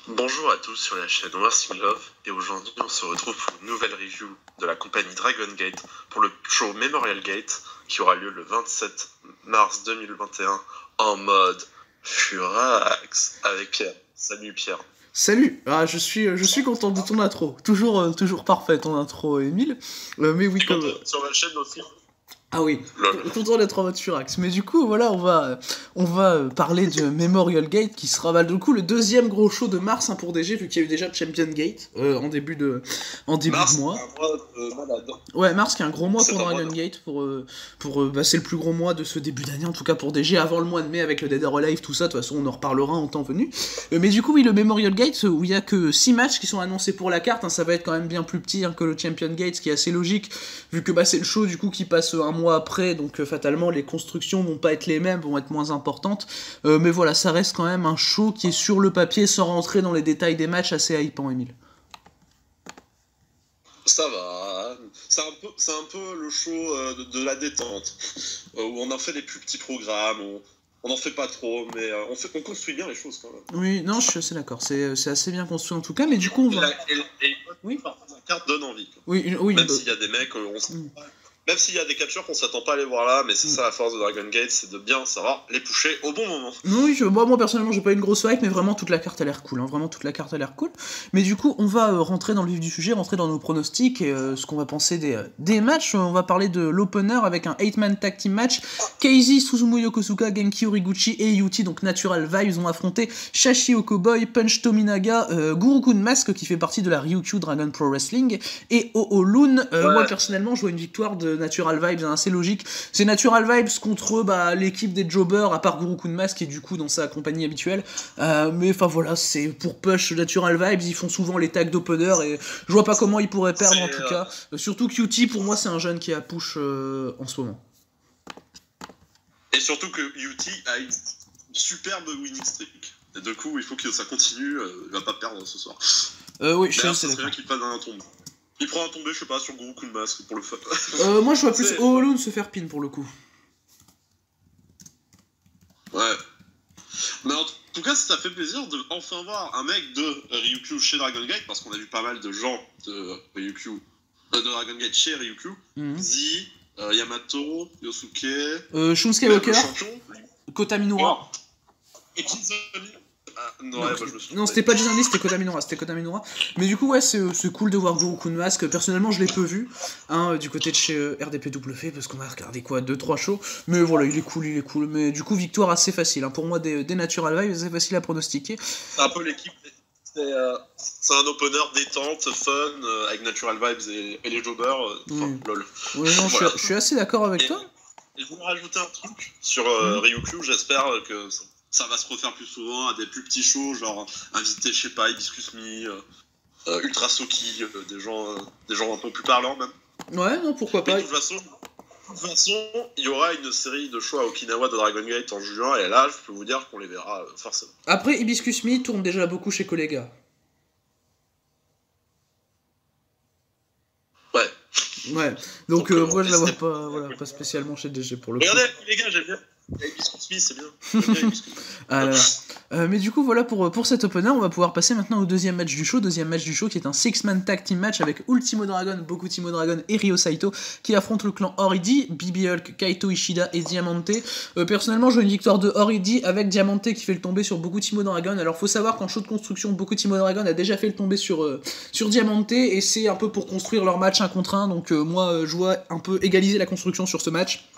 Bonjour à tous sur la chaîne Wrestling Love et aujourd'hui on se retrouve pour une nouvelle review de la compagnie Dragon Gate pour le show Memorial Gate qui aura lieu le 27 mars 2021 en mode Furax avec Pierre. Salut Pierre. Salut, je suis content de ton intro. Toujours parfait ton intro, Émile. Mais oui, comme. Sur ma chaîne aussi. Ah oui, Lol. content d'être en mode Furax. Mais du coup, voilà, on va parler de Memorial Gate qui sera du coup le deuxième gros show de mars hein, pour DG, vu qu'il y a eu déjà Champion Gate en début Mars, de mois. un mois malade. Ouais, mars qui est un gros mois C'est pour un mois Dragon de- Gate, c'est le plus gros mois de ce début d'année, en tout cas pour DG, avant le mois de mai avec le Dead or Alive, tout ça, de toute façon on en reparlera en temps venu. Mais du coup, oui, le Memorial Gate, où il y a que 6 matchs qui sont annoncés pour la carte, hein, ça va être quand même bien plus petit hein, que le Champion Gate, ce qui est assez logique, vu que c'est le show du coup qui passe un mois après, donc fatalement les constructions vont pas être les mêmes, vont être moins importantes. Mais voilà, ça reste quand même un show qui est sur le papier, sans rentrer dans les détails des matchs, assez hypant, Emile. Ça va. C'est un peu le show de la détente où on en fait des plus petits programmes. On n'en fait pas trop, mais on construit bien les choses quand même. Oui, non, je suis assez d'accord, c'est assez bien construit en tout cas, mais du coup on va... Et Oui. la carte donne envie. Quoi. Oui, Même s'il y a des mecs, même s'il y a des catcheurs qu'on s'attend pas à les voir là, mais c'est ça la force de Dragon Gate, c'est de bien savoir les toucher au bon moment. Oui, moi personnellement j'ai pas une grosse hype, mais vraiment toute la carte a l'air cool, hein, vraiment toute la carte a l'air cool. Mais du coup on va rentrer dans le vif du sujet, rentrer dans nos pronostics et ce qu'on va penser des matchs. On va parler de l'opener avec un 8-man tag team match. Keizi, Suzumu Yokosuka, Genki Horiguchi et Yuti, donc Natural Vibes, ont affronté Shashi Okoboy, Punch Tominaga, Gurukun Mask qui fait partie de la Ryukyu Dragon Pro Wrestling et Oolun. Moi personnellement je vois une victoire de Natural Vibes hein, assez logique. C'est Natural Vibes contre l'équipe des Jobbers, à part Gurukun Mask qui est du coup dans sa compagnie habituelle. Mais enfin voilà, c'est pour push Natural Vibes, ils font souvent les tags d'opener et je vois pas comment ils pourraient perdre en tout cas. Surtout QT, pour moi c'est un jeune qui a push en ce moment. Et surtout que UT a une superbe winning streak. Et du coup, il faut que ça continue, il va pas perdre ce soir. Oui, je suis D'ailleurs, assez ça serait d'accord. bien qu'il passe dans un tombe. Il prend un tombé, je sais pas, sur Gurukun Mask pour le fun. Moi je vois plus C'est- Oolun se faire pin pour le coup. Ouais. Mais en tout cas, ça fait plaisir de enfin voir un mec de Ryukyu chez Dragon Gate, parce qu'on a vu pas mal de gens de Ryukyu, de Dragon Gate chez Ryukyu. Z, Yamato, Yosuke, Shun même Skywalker, le champion. Kota Minoura. Et Jinzoni. Ah, non, Non, ouais, bah, je me suis non, c'était pas Jason Lee, c'était Kota Minoura. Mais du coup, ouais, c'est cool de voir Gurukun Mask. Personnellement, je l'ai peu vu, hein, du côté de chez RDPW, parce qu'on a regardé quoi, 2-3 shows. Mais voilà, il est cool. Mais du coup, victoire assez facile. Hein. Pour moi, des Natural Vibes, c'est facile à pronostiquer. C'est un peu l'équipe. C'est un opener détente, fun, avec Natural Vibes et les jobbers. Lol. Oui, non, Voilà. je suis assez d'accord avec toi. Et je voulais rajouter un truc sur Ryukyu. J'espère que ça va se refaire plus souvent à des plus petits shows, genre inviter, je sais pas, Hibiscus Me, Ultra Soki, des gens un peu plus parlants même. Ouais, non, pourquoi Mais pas. de toute façon, il y aura une série de shows à Okinawa de Dragon Gate en juin, et là, je peux vous dire qu'on les verra forcément. Après, Hibiscus Me tourne déjà beaucoup chez Collega. Ouais. Ouais, donc Donc, moi je la vois c'est- pas, voilà, pas spécialement chez DG pour le coup. Regardez, les gars, j'aime bien. Hibiscus Me, c'est bien. J'aime bien Hibiscus Me. Ah là là. Mais du coup, voilà pour cet opener, on va pouvoir passer maintenant au deuxième match du show. Deuxième match du show qui est un 6-man tag team match avec Ultimo Dragon, Bokutimo Dragon et Ryo Saito qui affrontent le clan Horidi, BB Hulk, Kaito Ishida et Diamante. Personnellement, je veux une victoire de Horidi avec Diamante qui fait le tomber sur Bokutimo Dragon. Alors, faut savoir qu'en show de construction, Bokutimo Dragon a déjà fait le tomber sur Diamante et c'est un peu pour construire leur match 1 contre 1. Donc, moi, je vois un peu égaliser la construction sur ce match.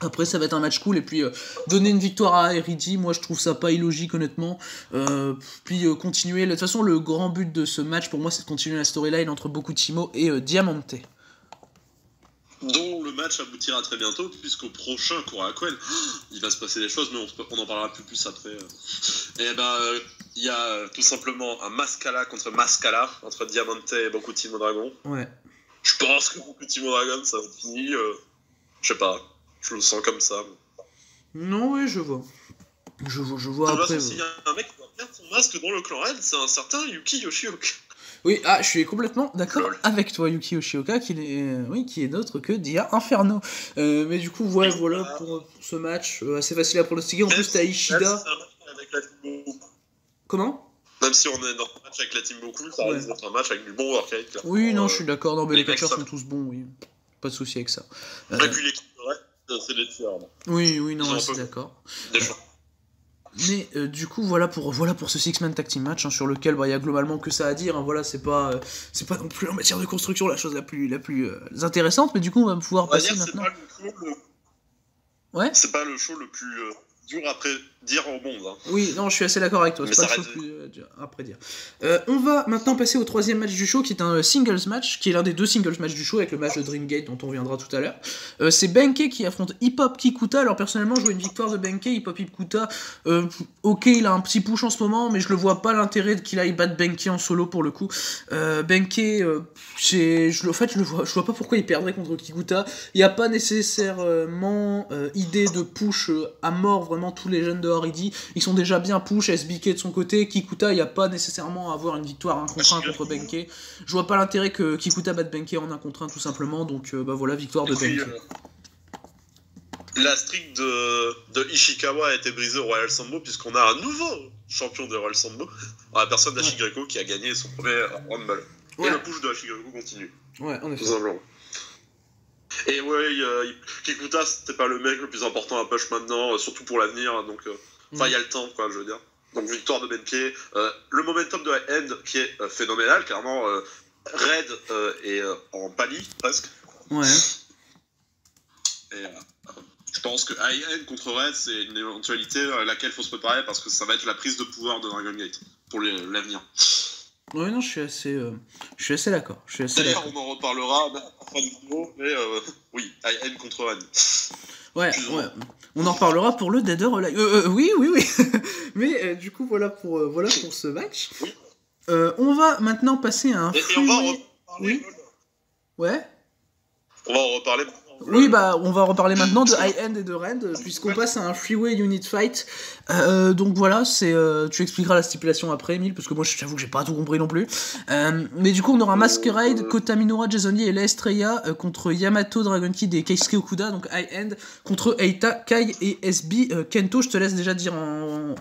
Après, ça va être un match cool, et puis donner une victoire à Eridi, moi je trouve ça pas illogique honnêtement. Puis continuer, de toute façon, le grand but de ce match pour moi c'est de continuer la storyline entre Bokutimo et Diamante. Dont le match aboutira très bientôt, puisqu'au prochain Korakuen, il va se passer des choses, mais on en parlera plus après. Et ben, il y a tout simplement un Mascala contre Mascala, entre Diamante et Bokutimo Dragon. Ouais. Je pense que Bokutimo Dragon, ça va être fini. Je sais pas, je le sens comme ça. Non, oui, je vois. Je vois De toute après. façon, s'il y a un mec qui va perdre son masque dans le clan Red, c'est un certain Yuki Yoshioka. Oui, je suis complètement d'accord avec toi, Yuki Yoshioka, qui est d'autre que Dia Inferno. Mais du coup, ouais, voilà pour ce match, assez facile à pronostiquer. En plus, t'as Ishida. C'est un match avec la team. Comment Même si on est dans un match avec la team beaucoup, ça risque d'être un match avec du bon workrate. Oui, non, je suis d'accord. Non, mais les catcheurs sont tous bons, oui. Pas de souci avec ça. Et puis l'équipe c'est des tueurs. Oui, non, je suis d'accord. Mais du coup, voilà pour ce Six-Man Tag Team Match, sur lequel il y a globalement que ça à dire. Voilà, c'est pas non plus en matière de construction la chose la plus intéressante, mais du coup, on va pouvoir passer maintenant. C'est pas le show le plus dur à prédire au monde. Hein. Oui, non, je suis assez d'accord avec toi. C'est pas le show le plus dur à prédire. On va maintenant passer au troisième match du show, qui est un singles match, qui est l'un des 2 singles matchs du show, avec le match de Dreamgate dont on reviendra tout à l'heure. C'est Benkei qui affronte Hip Hop Kikuta. Alors personnellement, je vois une victoire de Benkei. Hip Hop Kikuta, ok, il a un petit push en ce moment, mais je le vois pas l'intérêt qu'il aille battre Benkei en solo pour le coup. Benkei, je vois pas pourquoi il perdrait contre Kikuta. Il n'y a pas nécessairement idée de push à mort vraiment tous les jeunes de R.E.D. Ils sont déjà bien push, SBK de son côté, Kikuta, il n'y a pas nécessairement à avoir une victoire 1 contre 1 contre Benkei. Je vois pas l'intérêt que Kikuta batte Benkei en 1 contre 1 tout simplement, donc voilà, victoire de Benkei. La streak de Ishikawa a été brisée au Royal Sambo puisqu'on a un nouveau champion de Royal Sambo, en la personne d'Ashigreco qui a gagné son premier Rumble. Et le push de Ashigreco continue. Ouais, en effet. Tout simplement. Et Kikuta, c'était pas le mec le plus important à push maintenant, surtout pour l'avenir, donc il y a le temps, quoi, je veux dire. Donc victoire de Benkei, le momentum de High End qui est phénoménal, clairement, Red est en pali, presque. Ouais. Et je pense que High End contre Red, c'est une éventualité à laquelle il faut se préparer, parce que ça va être la prise de pouvoir de Dragon Gate, pour l'avenir. Ouais, non, je suis assez d'accord. D'ailleurs, on en reparlera après du vidéo, mais oui, High End contre Red. Ouais. On en reparlera pour le Dead or Alive. Oui. Mais du coup, voilà pour ce match. Oui. On va maintenant passer à un et on va en reparler. Oui. Ouais. On va en reparler. Oui, on va reparler maintenant de High End et de Red, puisqu'on passe à un freeway unit fight. Donc voilà, tu expliqueras la stipulation après, Emile, parce que moi j'avoue que j'ai pas tout compris non plus. Mais du coup, on aura Masquerade, Kota Minoura, Jason Lee et La Estrella contre Yamato, Dragon Kid et Keisuke Okuda, donc High End, contre Eita, Kai et SB. Kento, je te laisse déjà dire en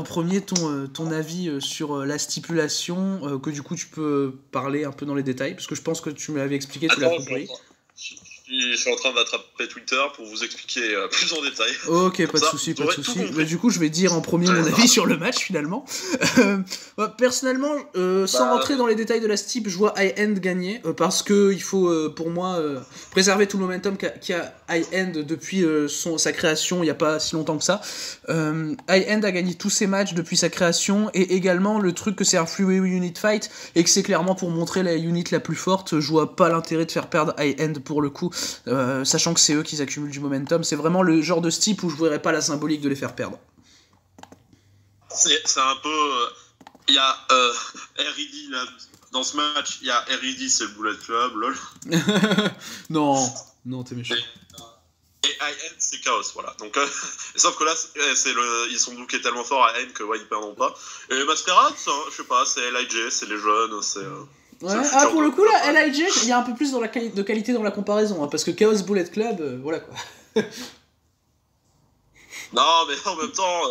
premier ton avis sur la stipulation, que du coup tu peux parler un peu dans les détails, parce que je pense que tu me l'avais expliqué, tu l'as compris. Je suis en train d'attraper Twitter pour vous expliquer plus en détail. Ok, pas de souci. Mais du coup, je vais dire en premier mon avis sur le match finalement. Personnellement, sans rentrer dans les détails de la stip, je vois High End gagner parce que il faut, pour moi, préserver tout le momentum qu'a High End depuis sa création. Il n'y a pas si longtemps que ça. High End a gagné tous ses matchs depuis sa création et également le truc que c'est un freeway unit fight et que c'est clairement pour montrer la unit la plus forte. Je vois pas l'intérêt de faire perdre High End pour le coup. Sachant que c'est eux qui accumulent du momentum, c'est vraiment le genre de style où je verrais pas la symbolique de les faire perdre. C'est un peu. Il y a R.E.D. là, dans ce match, il y a R.E.D. c'est le Bullet Club, lol. non, t'es méchant. Et High End c'est Chaos, voilà. Donc, sauf que là, ils sont bookés tellement forts à End que ils perdront pas. Et Masquerade, je sais pas, c'est LIJ, c'est les jeunes, c'est. Ouais. Pour le coup, là, LIJ, il y a un peu plus de qualité dans la comparaison, parce que Chaos Bullet Club, voilà quoi. Non, mais en même temps,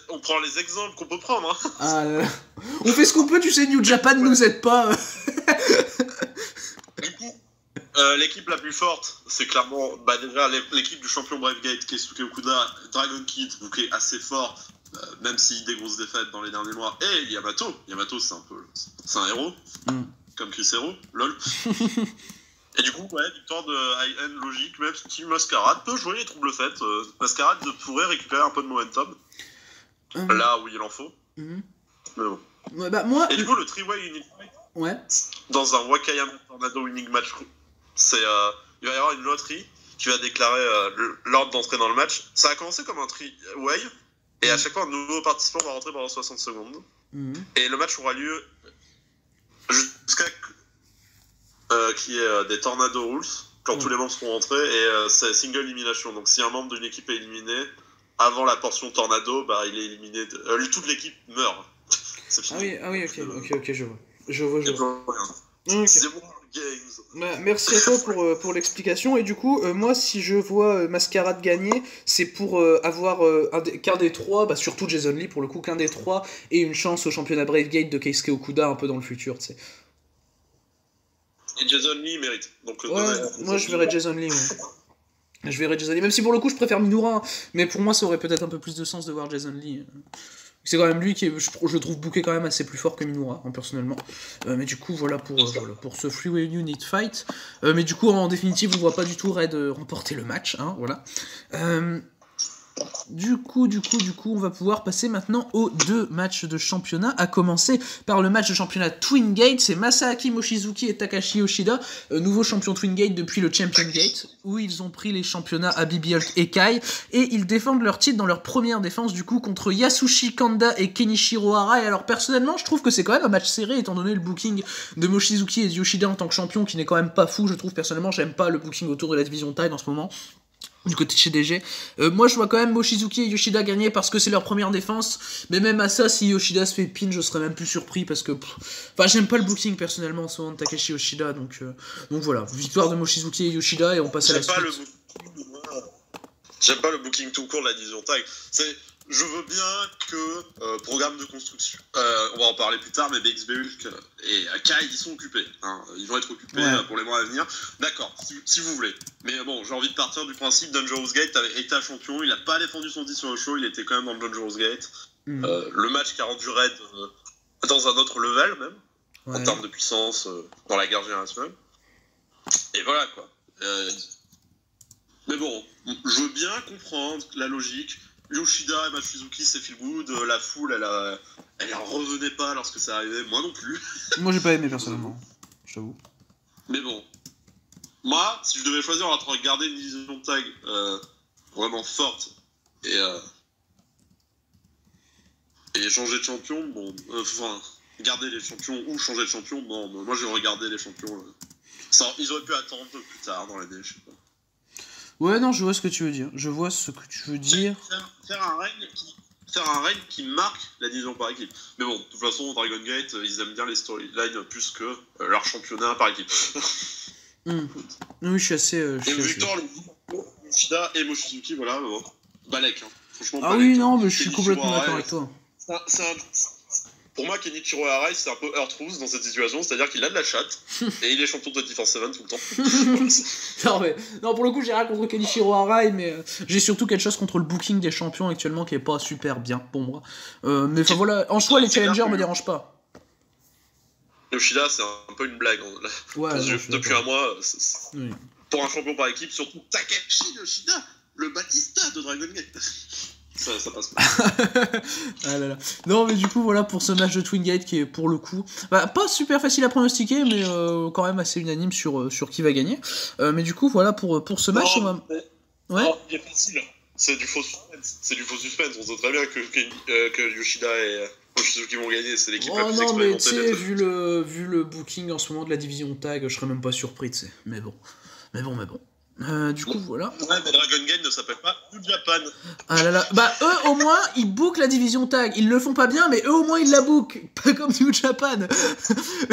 on prend les exemples qu'on peut prendre. Hein. On fait ce qu'on peut, tu sais, New Japan nous aide pas. Du coup, l'équipe la plus forte, c'est clairement déjà l'équipe du champion Bravegate, Keisuke Okuda, Dragon Kid, qui est assez fort. Même s'il des grosses défaites dans les derniers mois, et Yamato, c'est un héros, comme Chris Hero, lol. Et du coup, victoire de High End logique, même si Masquerade peut jouer les troubles faits. Masquerade pourrait récupérer un peu de momentum, là où il en faut. Mais bon. Moi... Et du coup, le three-way unit fight, dans un Wakayama Tornado winning match, il va y avoir une loterie qui va déclarer l'ordre d'entrée dans le match. Ça a commencé comme un three-way. Et à chaque fois, un nouveau participant va rentrer pendant 60 secondes. Et le match aura lieu jusqu'à qu'il y ait des Tornado Rules, quand tous les membres seront rentrés, et c'est single elimination. Donc si un membre d'une équipe est éliminé, avant la portion Tornado, il est éliminé. Toute l'équipe meurt. C'est fini. Ok, je vois. Okay. C'est bon, Games. Merci à toi pour l'explication. Et du coup, moi, si je vois Mascarade gagner, c'est pour avoir qu'un des trois, bah, surtout Jason Lee, pour le coup, qu'un des trois, et une chance au championnat Brave Gate de Keisuke Okuda un peu dans le futur, tu sais. Et Jason Lee mérite. Donc, moi, je verrais Jason Lee. Ouais. Je verrais Jason Lee, même si pour le coup, je préfère Minoura, mais pour moi, ça aurait peut-être un peu plus de sens de voir Jason Lee. C'est quand même lui qui est, je trouve, booké quand même assez plus fort que Minoura, hein, personnellement. Mais du coup, voilà pour ce Freeway Unit Fight. Mais du coup, en définitive, on voit pas du tout Red remporter le match, hein, voilà. Du coup, on va pouvoir passer maintenant aux deux matchs de championnat, à commencer par le match de championnat Twin Gate. C'est Masaaki Mochizuki et Takashi Yoshida, nouveaux champions Twin Gate depuis le Champion Gate, où ils ont pris les championnats à Bibi Hulk et Kai, et ils défendent leur titre dans leur première défense, du coup, contre Yasushi Kanda et Kenichiro Arai. Alors, personnellement, je trouve que c'est quand même un match serré, étant donné le booking de Mochizuki et de Yoshida en tant que champion, qui n'est quand même pas fou, je trouve. Personnellement, j'aime pas le booking autour de la division Tide en ce moment. Du côté de chez DG. Moi, je vois quand même Mochizuki et Yoshida gagner parce que c'est leur première défense. Mais même à ça, si Yoshida se fait pin, je serais même plus surpris parce que... Enfin, j'aime pas le booking personnellement en ce moment de Takeshi Yoshida. Donc voilà, victoire de Mochizuki et Yoshida et on passe à la suite. J'aime pas le booking tout court de la division tag. Je veux bien que programme de construction, on va en parler plus tard, mais BXB Hulk et Kai, ils sont occupés. Hein, ils vont être occupés pour les mois à venir. D'accord, si vous voulez. Mais bon, j'ai envie de partir du principe Dangerous Gate avait été champion, il a pas défendu son titre sur le show, il était quand même dans le Dangerous Gate. Le match qui a rendu Red dans un autre level même, en termes de puissance, dans la guerre générationnelle. Et voilà quoi. Mais bon, je veux bien comprendre la logique. Yoshida et Mochizuki, c'est feel good. La foule, elle en revenait pas lorsque ça arrivait. Moi non plus. Moi, j'ai pas aimé personnellement, je t'avoue. Mais bon, moi, si je devais choisir entre regarder une division tag vraiment forte et changer de champion, bon, garder les champions ou changer de champion, bon, moi je vais regarder les champions. Ils auraient pu attendre un peu plus tard dans l'année, je sais pas. Ouais, non, je vois ce que tu veux dire. Faire un règne qui marque la division par équipe. Mais bon, de toute façon, Dragon Gate, ils aiment bien les storylines plus que leur championnat par équipe. Oui, je suis assez... et Victor, Yoshida et Mochizuki, voilà, bon. Balek, hein. Franchement, Balek. Ah oui, non, mais je suis complètement d'accord avec toi. Pour moi, Kenichiro Arai, c'est un peu Earth dans cette situation, c'est-à-dire qu'il a de la chatte, et il est champion de 24/7 tout le temps. non, pour le coup, j'ai rien contre Kenichiro Arai, mais j'ai surtout quelque chose contre le booking des champions actuellement qui est pas super bien pour moi. Mais enfin voilà, en soi, les challengers me dérangent pas. Yoshida, c'est un peu une blague. Depuis un mois, pour un champion par équipe, surtout Takeshi Yoshida, le Batista de Dragon Gate. Ça passe pas. Ah là là. Non, mais du coup, voilà pour ce match de Twin Gate qui est pour le coup pas super facile à pronostiquer, mais quand même assez unanime sur qui va gagner. Mais du coup, voilà pour ce match. Non, il est facile. C'est du faux suspense. On sait très bien que Yoshida et Mochizuki vont gagner. C'est l'équipe la plus expérimentée. Mais tu sais, vu le booking en ce moment de la division tag, je serais même pas surpris, tu sais. Mais bon. Du coup, voilà. Ouais, mais Dragon Gate ne s'appelle pas New Japan. Ah là là. Bah, eux, au moins, ils bookent la division tag. Ils le font pas bien, mais eux, au moins, ils la bookent. Pas comme New Japan.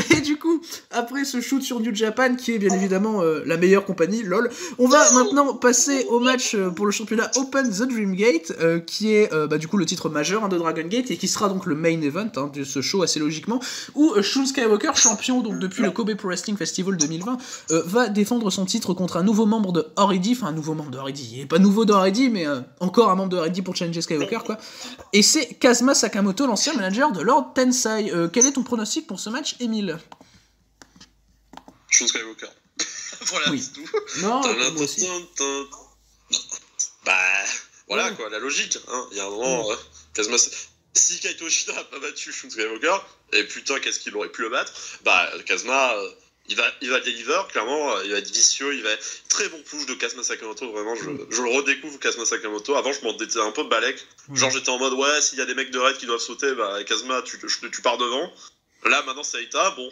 Et du coup, après ce shoot sur New Japan, qui est bien évidemment la meilleure compagnie, lol, on va maintenant passer au match pour le championnat Open The Dream Gate, qui est du coup le titre majeur de Dragon Gate, et qui sera donc le main event de ce show, assez logiquement, où Shun Skywalker, champion donc depuis le Kobe Pro Wrestling Festival 2020, va défendre son titre contre un nouveau membre de R.I.D., enfin un nouveau membre de R.I.D., il est pas nouveau de R.I.D., mais encore un membre de R.I.D. pour challenger Skywalker, quoi. Et c'est Kazuma Sakamoto, l'ancien manager de Lord Tensai. Quel est ton pronostic pour ce match, Emile? Shun Skywalker. Voilà, oui. c'est tout. Non, moi aussi. Bah, voilà quoi, la logique. Hein. Il y a un moment, Kazuma... Si Kaito Ishida n'a pas battu Shun Skywalker, et putain, qu'est-ce qu'il aurait pu le battre, bah, Kazuma... Il va deliver, clairement, il va être vicieux, il va être très bon push de Kazuma Sakamoto, vraiment, je le redécouvre Kazuma Sakamoto. Avant, je m'en étais un peu balèque, genre j'étais en mode, ouais, s'il y a des mecs de raid qui doivent sauter, bah Kazuma, tu pars devant. Là, maintenant, c'est Aita, bon.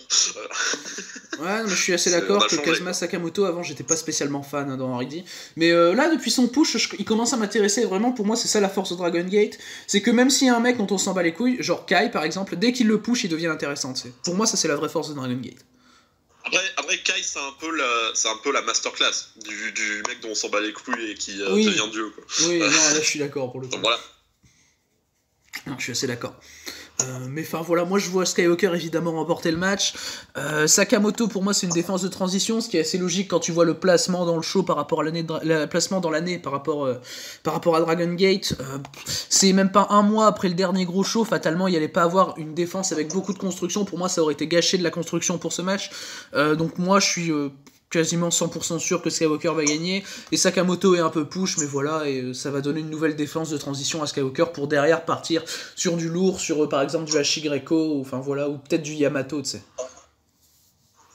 Ouais, mais je suis assez d'accord que Kazuma Sakamoto, avant, j'étais pas spécialement fan dans R.I.D. Mais là, depuis son push, il commence à m'intéresser. Vraiment, pour moi, c'est ça la force de Dragon Gate. C'est que même s'il y a un mec dont on s'en bat les couilles, genre Kai, par exemple, dès qu'il le push, il devient intéressant, t'sais. Pour moi, ça, c'est la vraie force de Dragon Gate. Après Kai, c'est un peu la masterclass du mec dont on s'en bat les couilles et qui Oui. devient Dieu, quoi. Oui, non, là je suis d'accord pour le coup. Donc voilà. Non, je suis assez d'accord. Mais enfin voilà, moi je vois Skywalker évidemment remporter le match. Sakamoto pour moi c'est une défense de transition, ce qui est assez logique quand tu vois le placement dans le show par rapport à le placement dans l'année par rapport à Dragon Gate. C'est même pas un mois après le dernier gros show, fatalement il allait pas avoir une défense avec beaucoup de construction. Pour moi ça aurait été gâché de la construction pour ce match. Donc moi je suis quasiment 100% sûr que Skywalker va gagner, et Sakamoto est un peu push, mais voilà, et ça va donner une nouvelle défense de transition à Skywalker pour derrière partir sur du lourd, sur par exemple du Hashi Greco, enfin voilà, ou peut-être du Yamato, tu sais.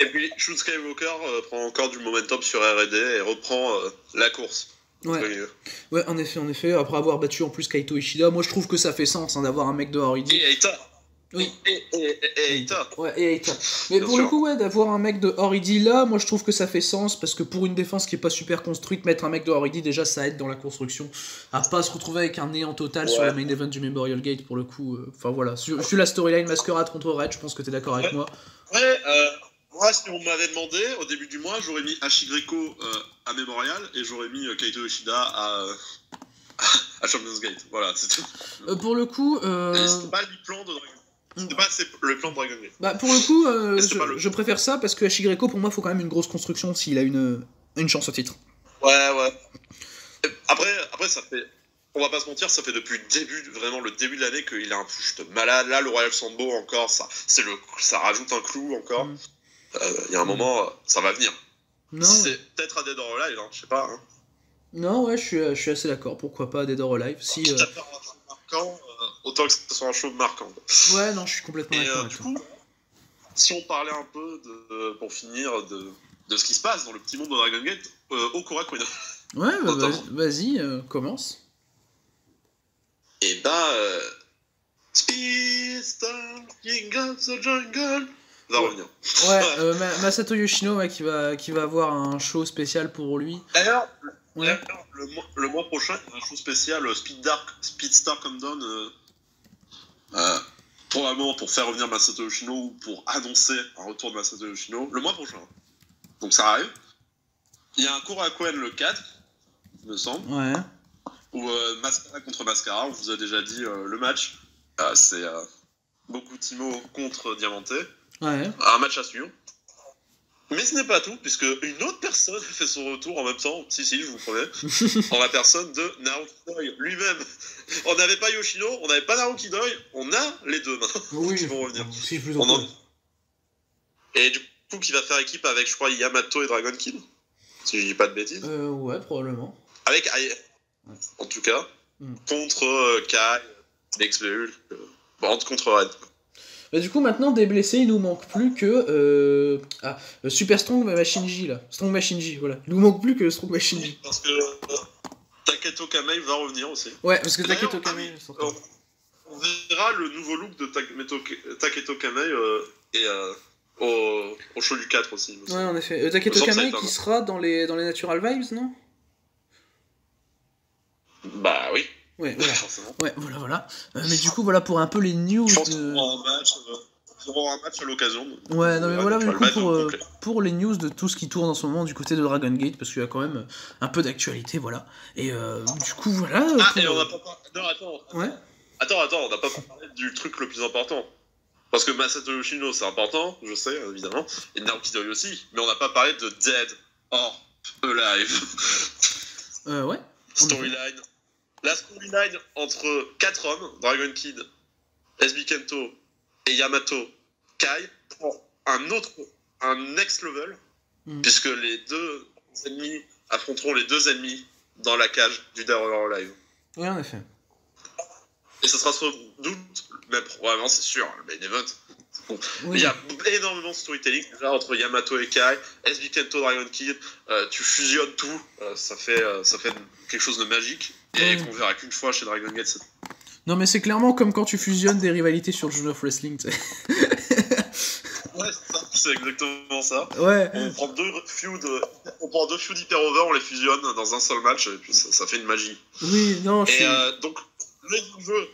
Et puis Shun Skywalker prend encore du momentum sur R&D et reprend la course. Ouais, en effet, après avoir battu en plus Kaito Ishida, moi je trouve que ça fait sens d'avoir un mec de Horidi. Et Eita. Oui. Et Eita. Ouais, et Eita. Mais bien pour sûr. Le coup, ouais, d'avoir un mec de Horidi là, moi je trouve que ça fait sens, parce que pour une défense qui est pas super construite, mettre un mec de Horidi, déjà ça aide dans la construction, à pas se retrouver avec un néant total sur le main event du Memorial Gate pour le coup. Enfin voilà, sur la storyline Masquerade contre Red, je pense que t'es d'accord avec moi. Ouais, moi si on m'avait demandé, au début du mois, j'aurais mis Hashi Greco à Memorial, et j'aurais mis Kaito Ishida à Champions Gate. Voilà, c'est tout. Pour le coup... C'était pas le plan de Dragon. C'était pas le plan de Dragon Gate. Bah pour le coup, je préfère ça, parce que Hashi Greco, pour moi, faut quand même une grosse construction s'il a une chance au titre. Ouais. Après, ça fait... On va pas se mentir, ça fait depuis le début de l'année qu'il a un push de malade. Là, le Royal Sambo, encore, ça rajoute un clou, encore. Il y a un moment, ça va venir. Non. C'est peut-être à Dead or Alive, hein, je sais pas. Hein. Non, ouais, je suis assez d'accord. Pourquoi pas Dead or Alive si, Tu t'as peur d'un show marquant, autant que ce soit un show marquant. Ouais, non, je suis complètement d'accord avec toi. Du coup, si on parlait un peu, pour finir, de ce qui se passe dans le petit monde de Dragon Gate, Okura-kun. Ouais, bah, vas-y, commence. Et Speedstar, King of the Jungle, va revenir. Ouais, Masato Yoshino, ouais, qui va avoir un show spécial pour lui. D'ailleurs, le mois prochain, il y a un show spécial Speedstar Countdown, probablement pour faire revenir Masato Yoshino ou pour annoncer un retour de Masato Yoshino le mois prochain. Donc ça arrive. Il y a un Korakuen le 4, il me semble. Ouais. Ou Mascara contre Mascara, on vous a déjà dit le match. C'est Bokutimo contre Diamanté. Ouais. Un match à suivre. Mais ce n'est pas tout, puisque une autre personne fait son retour en même temps. Si, je vous promets. En la personne de Naoki Doi lui-même. On n'avait pas Yoshino, on n'avait pas Naoki Doi, on a les deux maintenant. Oui, qui vont revenir. Si, plus Et du coup, qui va faire équipe avec, je crois, Yamato et Dragon Kid. Si je dis pas de bêtises. Ouais, probablement. Avec en tout cas. Contre Kai, Lex Luger, contre Red. Bah, du coup, maintenant, des blessés, il nous manque plus que Super Strong Machinji, là. Strong Machinji, voilà. Il nous manque plus que Strong Machinji. Parce que Taketo Kamei va revenir aussi. Ouais, parce que Taketo Kamei... on verra le nouveau look de Taketo Kamei au show du 4 aussi. Ouais, en effet. Taketo Kamei qui sera dans les Natural Vibes, non? Bah oui. Ouais, voilà. Ouais, voilà. Mais du coup, voilà pour un peu les news. Je pense qu'ils auront un match à l'occasion. Ouais, non mais voilà du coup pour les news de tout ce qui tourne en ce moment du côté de Dragon Gate, parce qu'il y a quand même un peu d'actualité, voilà. Et du coup, voilà. Et on n'a pas parlé... Non, attends. Ouais. Attends, on n'a pas parlé du truc le plus important. Parce que Masato Yoshino, c'est important, je sais, évidemment. Et Naoki Doi aussi. Mais on n'a pas parlé de Dead or Alive. Ouais. Storyline. La storyline entre 4 hommes, Dragon Kid, SB Kento et Yamato Kai, pour un next level, puisque les deux ennemis affronteront les deux ennemis dans la cage du Dead or Alive. Oui, en effet. Et ça sera sans doute, même probablement, c'est sûr, le main event. Bon. Oui. Il y a énormément de storytelling déjà entre Yamato et Kai, SB Kento, Dragon Kid, tu fusionnes tout, ça fait quelque chose de magique, et qu'on verra qu'une fois chez Dragon Gate. Non mais c'est clairement comme quand tu fusionnes des rivalités sur le Journal of Wrestling, tu sais. Ouais, c'est exactement ça. Ouais. On prend deux feuds hyper over, on les fusionne dans un seul match, et puis ça fait une magie. Oui, non, donc, le jeu,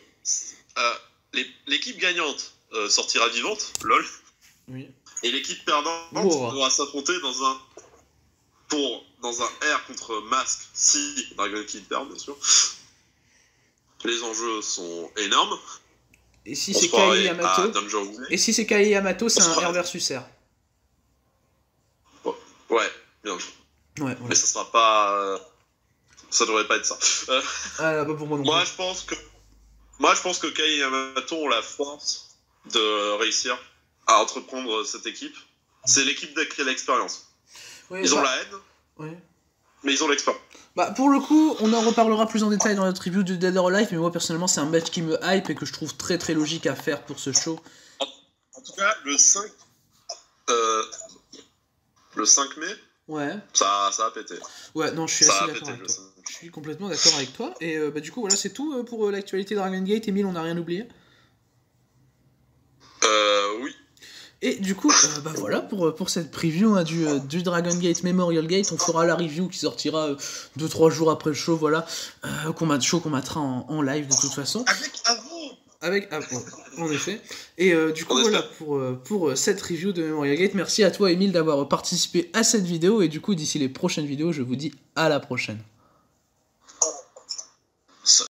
l'équipe gagnante sortira vivante, lol. Oui. Et l'équipe perdante devra s'affronter dans un R contre Mask si Dragon Kid perd, bien sûr. Les enjeux sont énormes. Et si c'est Kai Yamato Et si c'est Kai Yamato, c'est un R versus R. Ouais, bien. Ouais, mais ça sera pas. Ça devrait pas être ça. Bah pour moi non plus. Moi, je pense que Kai et Yamato ont la force de réussir à entreprendre cette équipe. C'est l'équipe qui a l'expérience. Ils ont la haine, mais ils ont l'expérience. Bah pour le coup, on en reparlera plus en détail dans notre review de Dead or Alive, mais moi personnellement c'est un match qui me hype et que je trouve très très logique à faire pour ce show. En tout cas, le 5 mai, ça a pété. Ouais, non, je suis assez d'accord avec toi. Je suis complètement d'accord avec toi. Et bah du coup, voilà, c'est tout pour l'actualité Dragon Gate. Emile, on n'a rien oublié? Oui. Et du coup, bah voilà pour cette preview hein, du Dragon Gate Memorial Gate. On fera la review qui sortira 2-3 jours après le show, voilà. Qu'on matera en live de toute façon. Avec en effet. Et du coup, voilà pour cette review de Memorial Gate. Merci à toi, Emile, d'avoir participé à cette vidéo. Et du coup, d'ici les prochaines vidéos, je vous dis à la prochaine.